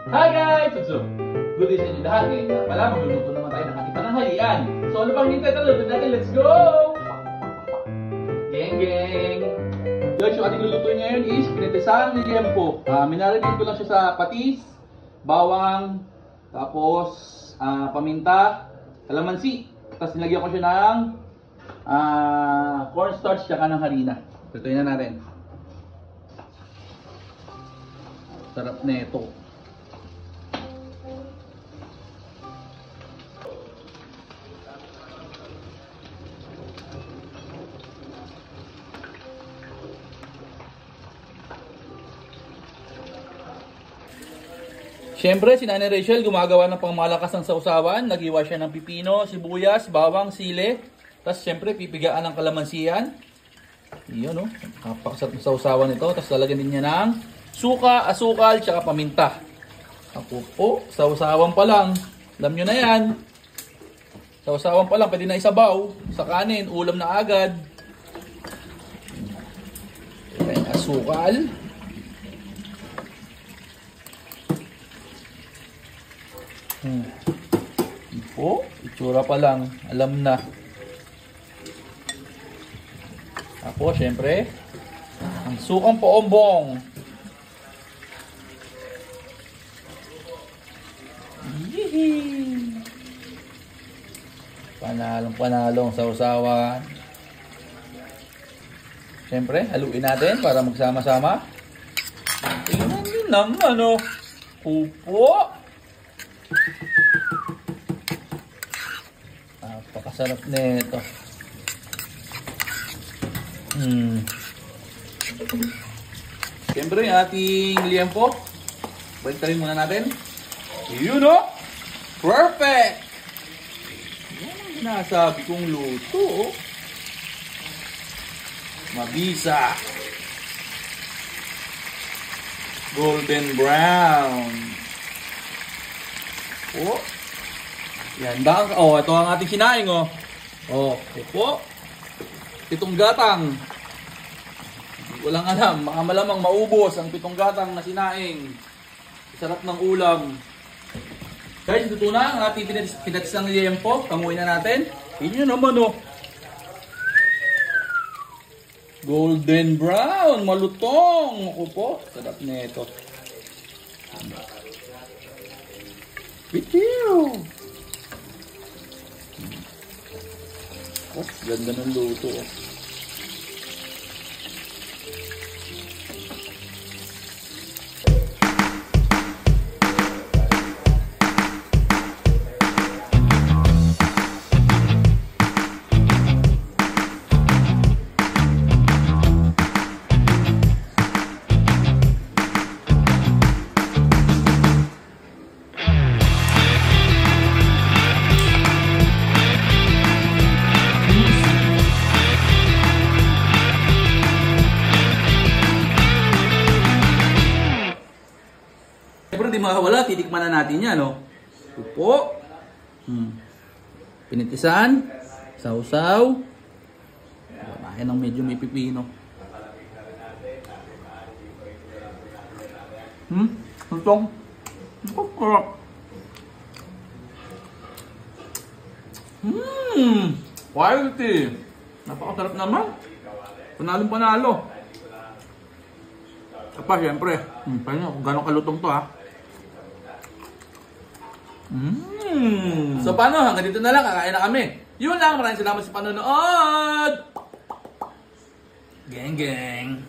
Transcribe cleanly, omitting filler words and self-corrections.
Hi guys! So, good day sa inyo lahat. Ngayon nga pala, magluluto naman tayo ng ating pananghalian. So, ano pang hintay? Talutin natin. Let's go! Geng! Guys, yung ating lulutuin ngayon is pinitisang liempo. Minarinate ko lang siya sa patis, bawang, tapos paminta, kalamansi. Tapos nilagyan ko siya ng cornstarch tsaka ng harina. Lutuin na natin. Sarap na ito. Siyempre, si Nanay Rachel gumagawa ng pangmalakas ng sausawan. Naghiwa siya ng pipino, sibuyas, bawang, sili. Tapos siyempre, pipigaan ng kalamansiyan. Iyon, no? Napakasarap ng sausawan ito. Tapos lalagyan din niya ng suka, asukal, tsaka paminta. Ako po, sausawan pa lang. Alam nyo na yan. Sausawan pa lang, pwede na isabaw. Sa kanin, ulam na agad. Ito yung asukal. Po, itsura pa lang, alam na. Ako, syempre, ang sukang poombong. Yee! Panalong sausawan. Syempre, haluin natin para magsama-sama. Tingnan nyo naman, oh. Upo. Napakasarap nito. Siyempre yung ating liempo, baliktarin muna natin. Yun, o! Perfect! Yan ang sinasabi kong luto, oh. Mabisa. Golden brown. Oh. Yan, ito ang ating sinaing, oh. Oh, po. Pitong gatang. Walang alam, baka malamang maubos ang pitong gatang na sinaing. Sarap ng ulam. Guys, ito na ang ating pinatisang liempo. Panguhin na natin. Yun yun naman, oh. Golden brown, malutong. Ako po, sarap na ito. Bitiw! Oh, ganda ng luto. Siyempre, di makawala, titikman na natin yan, no? Upo. Pinitisan. Sausaw. Babae ng medyo may pipino. Itong. Quality. Napakasarap naman. Panalong-panalo. Kapag, siyempre. Paano kung gano'ng kalutong to, ha? So paano, hanggang dito na lang, kakain na kami. Yun lang, maraming salamat sa panonood. Geng.